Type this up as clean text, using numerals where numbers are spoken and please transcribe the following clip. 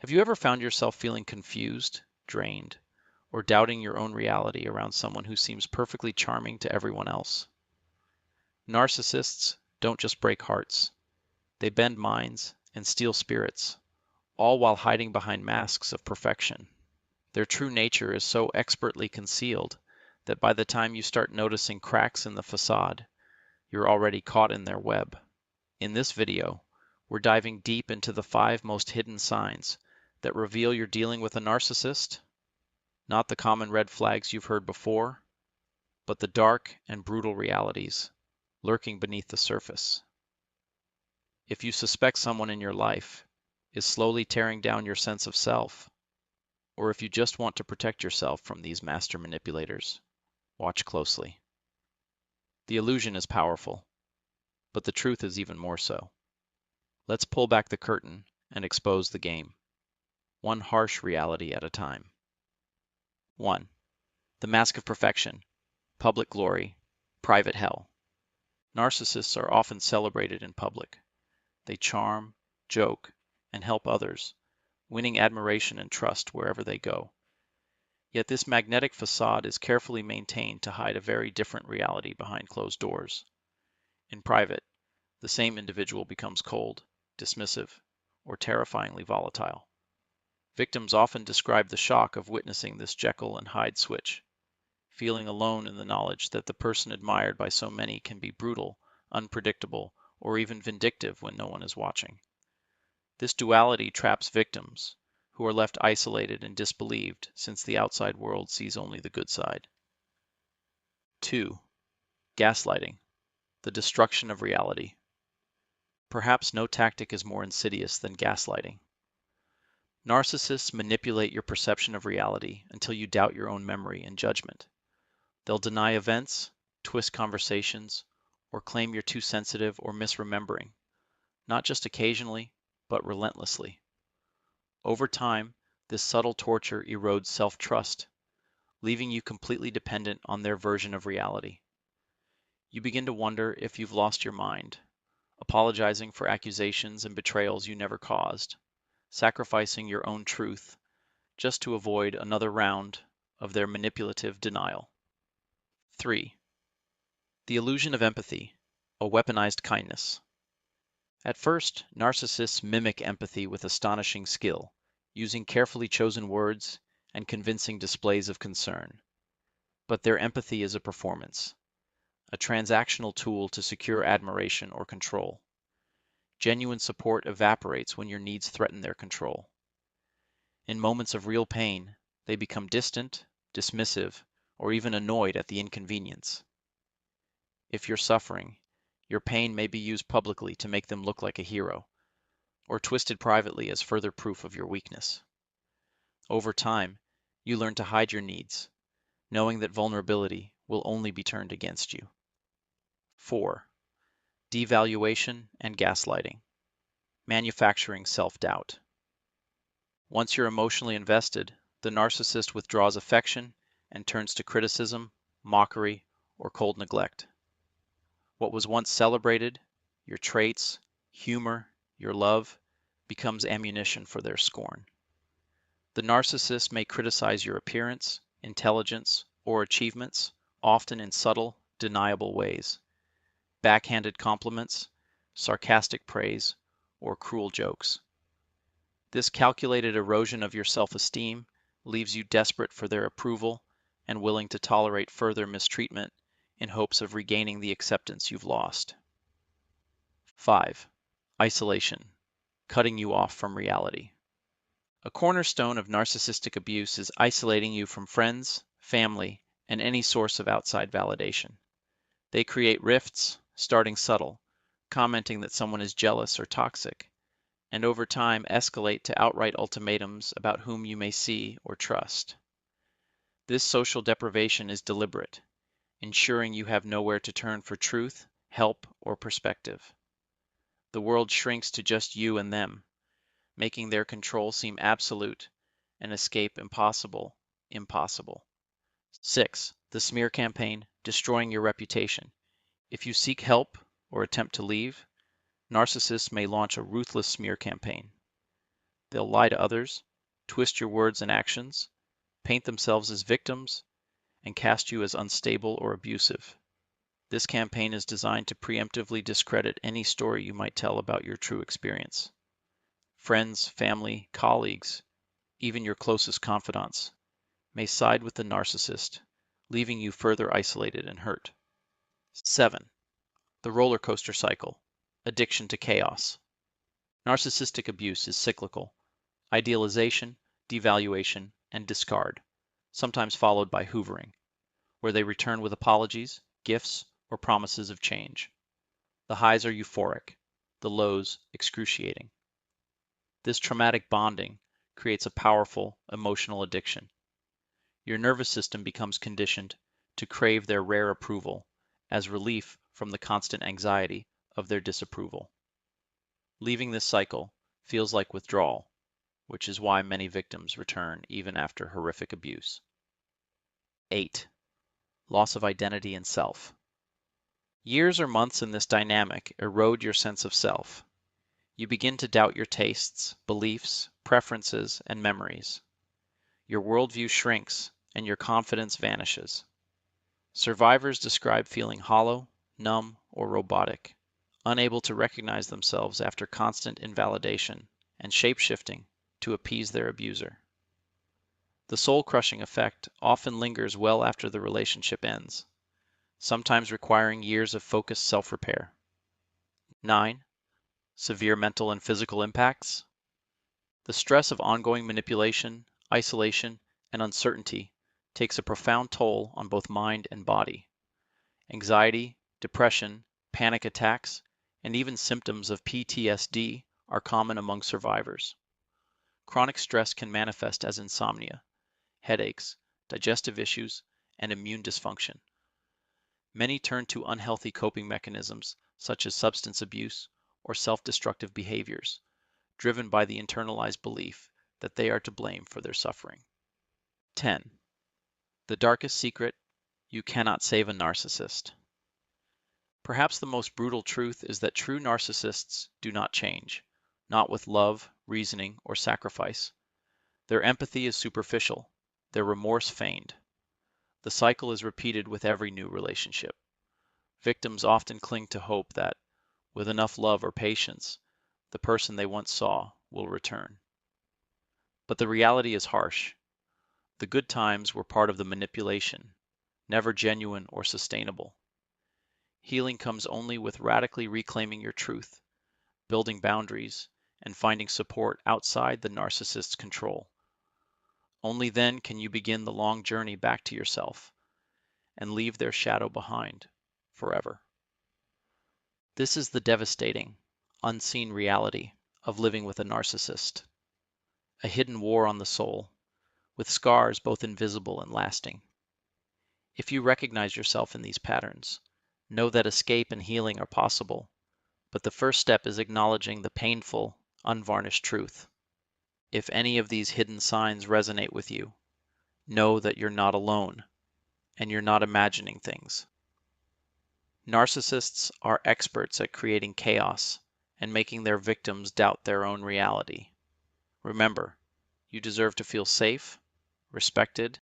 Have you ever found yourself feeling confused, drained, or doubting your own reality around someone who seems perfectly charming to everyone else? Narcissists don't just break hearts, they bend minds and steal spirits, all while hiding behind masks of perfection. Their true nature is so expertly concealed that by the time you start noticing cracks in the facade, you're already caught in their web. In this video, we're diving deep into the 5 most hidden signs that reveal you're dealing with a narcissist, not the common red flags you've heard before, but the dark and brutal realities lurking beneath the surface. If you suspect someone in your life is slowly tearing down your sense of self, or if you just want to protect yourself from these master manipulators, watch closely. The illusion is powerful, but the truth is even more so. Let's pull back the curtain and expose the game, one harsh reality at a time. 1. The mask of perfection, public glory, private hell. Narcissists are often celebrated in public. They charm, joke, and help others, winning admiration and trust wherever they go. Yet this magnetic facade is carefully maintained to hide a very different reality behind closed doors. In private, the same individual becomes cold, dismissive, or terrifyingly volatile. Victims often describe the shock of witnessing this Jekyll and Hyde switch, feeling alone in the knowledge that the person admired by so many can be brutal, unpredictable, or even vindictive when no one is watching. This duality traps victims, who are left isolated and disbelieved since the outside world sees only the good side. 2. Gaslighting, the destruction of reality. Perhaps no tactic is more insidious than gaslighting. Narcissists manipulate your perception of reality until you doubt your own memory and judgment. They'll deny events, twist conversations, or claim you're too sensitive or misremembering, not just occasionally, but relentlessly. Over time, this subtle torture erodes self-trust, leaving you completely dependent on their version of reality. You begin to wonder if you've lost your mind, apologizing for accusations and betrayals you never caused, sacrificing your own truth just to avoid another round of their manipulative denial. 3. The illusion of empathy, a weaponized kindness. At first, narcissists mimic empathy with astonishing skill, using carefully chosen words and convincing displays of concern. But their empathy is a performance, a transactional tool to secure admiration or control. Genuine support evaporates when your needs threaten their control. In moments of real pain, they become distant, dismissive, or even annoyed at the inconvenience. If you're suffering, your pain may be used publicly to make them look like a hero, or twisted privately as further proof of your weakness. Over time, you learn to hide your needs, knowing that vulnerability will only be turned against you. 4. Devaluation and gaslighting, manufacturing self-doubt. Once you're emotionally invested, the narcissist withdraws affection and turns to criticism, mockery, or cold neglect. What was once celebrated, your traits, humor, your love, becomes ammunition for their scorn. The narcissist may criticize your appearance, intelligence, or achievements, often in subtle, deniable ways. Backhanded compliments, sarcastic praise, or cruel jokes. This calculated erosion of your self-esteem leaves you desperate for their approval and willing to tolerate further mistreatment in hopes of regaining the acceptance you've lost. 5. Isolation, cutting you off from reality. A cornerstone of narcissistic abuse is isolating you from friends, family, and any source of outside validation. They create rifts, starting subtle, commenting that someone is jealous or toxic, and over time escalate to outright ultimatums about whom you may see or trust. This social deprivation is deliberate, ensuring you have nowhere to turn for truth, help, or perspective. The world shrinks to just you and them, making their control seem absolute and escape impossible. 6. The smear campaign, destroying your reputation. If you seek help or attempt to leave, narcissists may launch a ruthless smear campaign. They'll lie to others, twist your words and actions, paint themselves as victims, and cast you as unstable or abusive. This campaign is designed to preemptively discredit any story you might tell about your true experience. Friends, family, colleagues, even your closest confidants may side with the narcissist, leaving you further isolated and hurt. 7. The roller coaster cycle. Addiction to chaos. Narcissistic abuse is cyclical. Idealization, devaluation, and discard, sometimes followed by hoovering, where they return with apologies, gifts, or promises of change. The highs are euphoric, the lows excruciating. This traumatic bonding creates a powerful emotional addiction. Your nervous system becomes conditioned to crave their rare approval as relief from the constant anxiety of their disapproval. Leaving this cycle feels like withdrawal, which is why many victims return even after horrific abuse. 8. Loss of identity and self. Years or months in this dynamic erode your sense of self. You begin to doubt your tastes, beliefs, preferences, and memories. Your worldview shrinks, and your confidence vanishes. Survivors describe feeling hollow, numb, or robotic, unable to recognize themselves after constant invalidation and shape-shifting to appease their abuser. The soul-crushing effect often lingers well after the relationship ends, sometimes requiring years of focused self-repair. 9. Severe mental and physical impacts. The stress of ongoing manipulation, isolation, and uncertainty takes a profound toll on both mind and body. Anxiety, depression, panic attacks, and even symptoms of PTSD are common among survivors. Chronic stress can manifest as insomnia, headaches, digestive issues, and immune dysfunction. Many turn to unhealthy coping mechanisms such as substance abuse or self-destructive behaviors, driven by the internalized belief that they are to blame for their suffering. 10. The darkest secret: you cannot save a narcissist. Perhaps the most brutal truth is that true narcissists do not change, not with love, reasoning, or sacrifice. Their empathy is superficial, their remorse feigned. The cycle is repeated with every new relationship. Victims often cling to hope that, with enough love or patience, the person they once saw will return. But the reality is harsh. The good times were part of the manipulation, never genuine or sustainable. Healing comes only with radically reclaiming your truth, building boundaries, and finding support outside the narcissist's control. Only then can you begin the long journey back to yourself and leave their shadow behind forever. This is the devastating, unseen reality of living with a narcissist, a hidden war on the soul, with scars both invisible and lasting. If you recognize yourself in these patterns, know that escape and healing are possible, but the first step is acknowledging the painful, unvarnished truth. If any of these hidden signs resonate with you, know that you're not alone, and you're not imagining things. Narcissists are experts at creating chaos and making their victims doubt their own reality. Remember, you deserve to feel safe, respected,